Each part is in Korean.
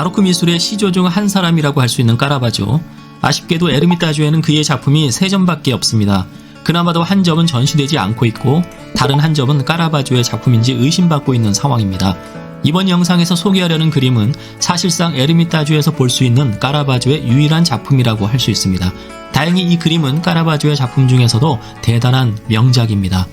바로크 미술의 시조 중 한 사람이라고 할 수 있는 까라바조. 아쉽게도 에르미타주에는 그의 작품이 3점밖에 없습니다. 그나마도 한 점은 전시되지 않고 있고 다른 한 점은 까라바조의 작품인지 의심받고 있는 상황입니다. 이번 영상에서 소개하려는 그림은 사실상 에르미타주에서 볼 수 있는 까라바조의 유일한 작품이라고 할 수 있습니다. 다행히 이 그림은 까라바조의 작품 중에서도 대단한 명작입니다.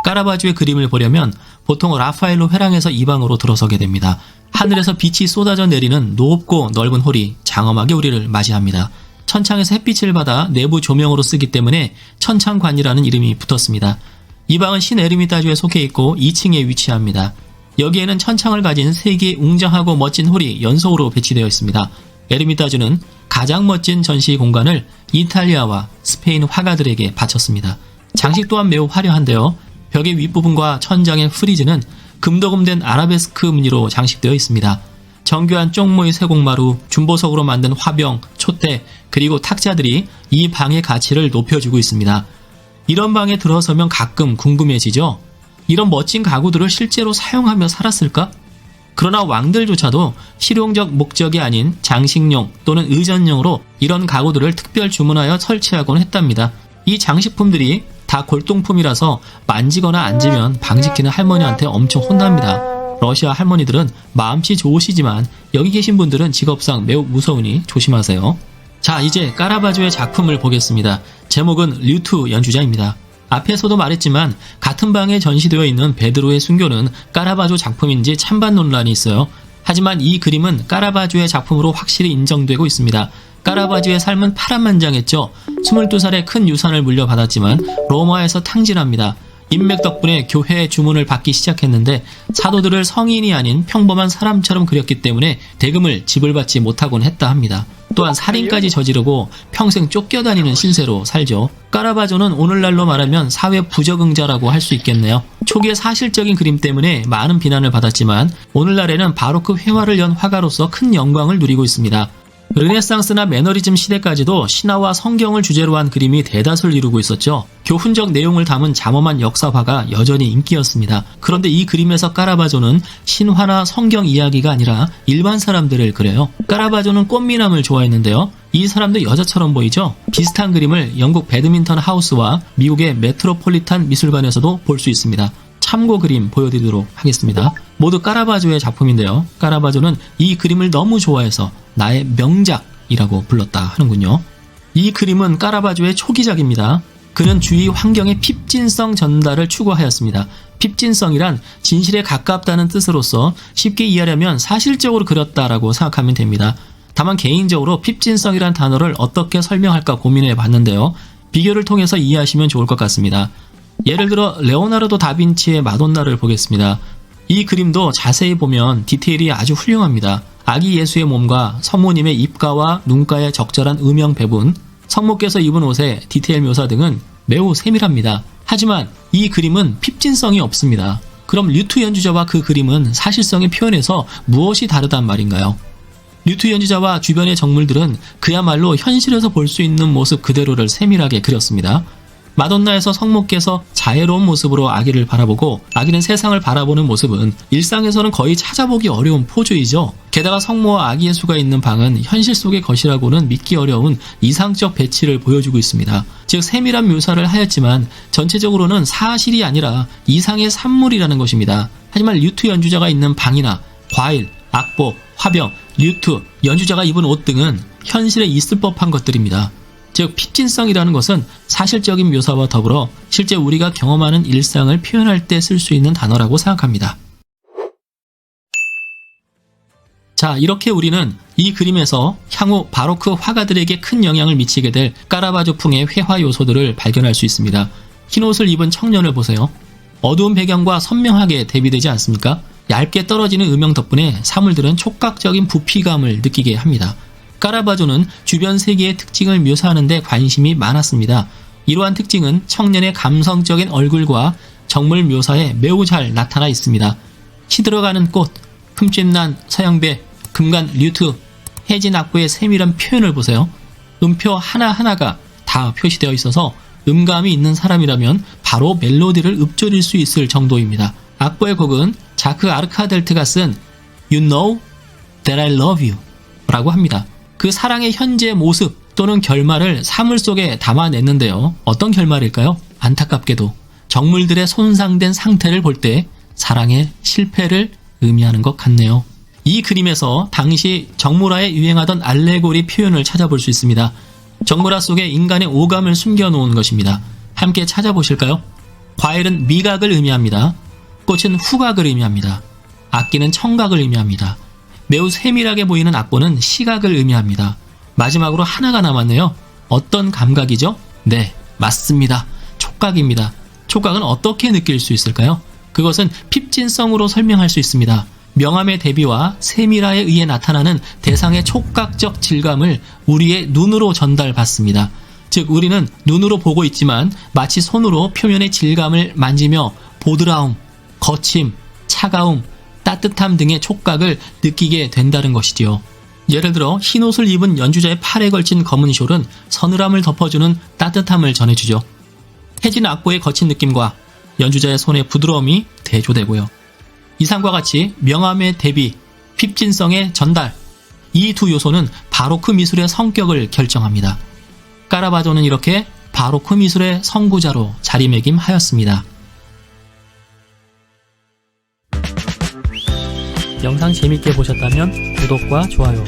까라바조의 그림을 보려면 보통 라파엘로 회랑에서 이 방으로 들어서게 됩니다. 하늘에서 빛이 쏟아져 내리는 높고 넓은 홀이 장엄하게 우리를 맞이합니다. 천창에서 햇빛을 받아 내부 조명으로 쓰기 때문에 천창관이라는 이름이 붙었습니다. 이 방은 신 에르미타주에 속해 있고 2층에 위치합니다. 여기에는 천창을 가진 3개의 웅장하고 멋진 홀이 연속으로 배치되어 있습니다. 에르미타주는 가장 멋진 전시 공간을 이탈리아와 스페인 화가들에게 바쳤습니다. 장식 또한 매우 화려한데요. 벽의 윗부분과 천장의 프리즈는 금도금된 아라베스크 무늬로 장식되어 있습니다. 정교한 쪽모의 세공마루, 중보석으로 만든 화병, 촛대, 그리고 탁자들이 이 방의 가치를 높여주고 있습니다. 이런 방에 들어서면 가끔 궁금해지죠? 이런 멋진 가구들을 실제로 사용하며 살았을까? 그러나 왕들조차도 실용적 목적이 아닌 장식용 또는 의전용으로 이런 가구들을 특별 주문하여 설치하곤 했답니다. 이 장식품들이 다 골동품이라서 만지거나 앉으면 방 지키는 할머니한테 엄청 혼납니다. 러시아 할머니들은 마음씨 좋으시지만 여기 계신 분들은 직업상 매우 무서우니 조심하세요. 자, 이제 까라바조의 작품을 보겠습니다. 제목은 류트 연주자입니다. 앞에서도 말했지만 같은 방에 전시되어 있는 베드로의 순교는 까라바조 작품인지 찬반 논란이 있어요. 하지만 이 그림은 까라바조의 작품으로 확실히 인정되고 있습니다. 까라바조의 삶은 파란만장했죠. 22살에 큰 유산을 물려받았지만 로마에서 탕진합니다. 인맥 덕분에 교회의 주문을 받기 시작했는데 사도들을 성인이 아닌 평범한 사람처럼 그렸기 때문에 대금을 지불받지 못하곤 했다 합니다. 또한 살인까지 저지르고 평생 쫓겨다니는 신세로 살죠. 까라바조는 오늘날로 말하면 사회 부적응자라고 할 수 있겠네요. 초기의 사실적인 그림 때문에 많은 비난을 받았지만 오늘날에는 바로크 회화를 연 화가로서 큰 영광을 누리고 있습니다. 르네상스나 매너리즘 시대까지도 신화와 성경을 주제로 한 그림이 대다수를 이루고 있었죠. 교훈적 내용을 담은 잠엄한 역사화가 여전히 인기였습니다. 그런데 이 그림에서 까라바조는 신화나 성경 이야기가 아니라 일반 사람들을 그려요. 까라바조는 꽃미남을 좋아했는데요. 이 사람도 여자처럼 보이죠? 비슷한 그림을 영국 배드민턴 하우스와 미국의 메트로폴리탄 미술관에서도 볼 수 있습니다. 참고 그림 보여드리도록 하겠습니다. 모두 까라바조의 작품인데요. 까라바조는 이 그림을 너무 좋아해서 나의 명작이라고 불렀다 하는군요. 이 그림은 까라바조의 초기작입니다. 그는 주위 환경의 핍진성 전달을 추구하였습니다. 핍진성이란 진실에 가깝다는 뜻으로서 쉽게 이해하려면 사실적으로 그렸다라고 생각하면 됩니다. 다만 개인적으로 핍진성이란 단어를 어떻게 설명할까 고민해 봤는데요. 비교를 통해서 이해하시면 좋을 것 같습니다. 예를 들어 레오나르도 다빈치의 마돈나를 보겠습니다. 이 그림도 자세히 보면 디테일이 아주 훌륭합니다. 아기 예수의 몸과 성모님의 입가와 눈가의 적절한 음영 배분, 성모께서 입은 옷의 디테일 묘사 등은 매우 세밀합니다. 하지만 이 그림은 핍진성이 없습니다. 그럼 류트 연주자와 그 그림은 사실성의 표현에서 무엇이 다르단 말인가요? 류트 연주자와 주변의 정물들은 그야말로 현실에서 볼 수 있는 모습 그대로를 세밀하게 그렸습니다. 마돈나에서 성모께서 자애로운 모습으로 아기를 바라보고 아기는 세상을 바라보는 모습은 일상에서는 거의 찾아보기 어려운 포즈이죠. 게다가 성모와 아기 예수가 있는 방은 현실 속의 것이라고는 믿기 어려운 이상적 배치를 보여주고 있습니다. 즉 세밀한 묘사를 하였지만 전체적으로는 사실이 아니라 이상의 산물이라는 것입니다. 하지만 류트 연주자가 있는 방이나 과일, 악보, 화병, 류트 연주자가 입은 옷 등은 현실에 있을 법한 것들입니다. 즉 핍진성이라는 것은 사실적인 묘사와 더불어 실제 우리가 경험하는 일상을 표현할 때 쓸 수 있는 단어라고 생각합니다. 자, 이렇게 우리는 이 그림에서 향후 바로크 화가들에게 큰 영향을 미치게 될 까라바조풍의 회화 요소들을 발견할 수 있습니다. 흰옷을 입은 청년을 보세요. 어두운 배경과 선명하게 대비되지 않습니까? 얇게 떨어지는 음영 덕분에 사물들은 촉각적인 부피감을 느끼게 합니다. 까라바조는 주변 세계의 특징을 묘사하는 데 관심이 많았습니다. 이러한 특징은 청년의 감성적인 얼굴과 정물 묘사에 매우 잘 나타나 있습니다. 시들어가는 꽃, 흠집난 서양배, 금간 류트, 해진 악보의 세밀한 표현을 보세요. 음표 하나하나가 다 표시되어 있어서 음감이 있는 사람이라면 바로 멜로디를 읊조릴 수 있을 정도입니다. 악보의 곡은 자크 아르카델트가 쓴 You Know That I Love You 라고 합니다. 그 사랑의 현재 모습 또는 결말을 사물 속에 담아냈는데요. 어떤 결말일까요? 안타깝게도 정물들의 손상된 상태를 볼 때 사랑의 실패를 의미하는 것 같네요. 이 그림에서 당시 정물화에 유행하던 알레고리 표현을 찾아볼 수 있습니다. 정물화 속에 인간의 오감을 숨겨놓은 것입니다. 함께 찾아보실까요? 과일은 미각을 의미합니다. 꽃은 후각을 의미합니다. 악기는 청각을 의미합니다. 매우 세밀하게 보이는 악보는 시각을 의미합니다. 마지막으로 하나가 남았네요. 어떤 감각이죠? 네, 맞습니다. 촉각입니다. 촉각은 어떻게 느낄 수 있을까요? 그것은 핍진성으로 설명할 수 있습니다. 명암의 대비와 세밀화에 의해 나타나는 대상의 촉각적 질감을 우리의 눈으로 전달받습니다. 즉 우리는 눈으로 보고 있지만 마치 손으로 표면의 질감을 만지며 보드라움, 거침, 차가움, 따뜻함 등의 촉각을 느끼게 된다는 것이지요. 예를 들어 흰옷을 입은 연주자의 팔에 걸친 검은 숄은 서늘함을 덮어주는 따뜻함을 전해주죠. 해진 악보의 거친 느낌과 연주자의 손의 부드러움이 대조되고요. 이상과 같이 명암의 대비, 핍진성의 전달, 이 두 요소는 바로크 미술의 성격을 결정합니다. 까라바조는 이렇게 바로크 미술의 선구자로 자리매김하였습니다. 영상 재밌게 보셨다면 구독과 좋아요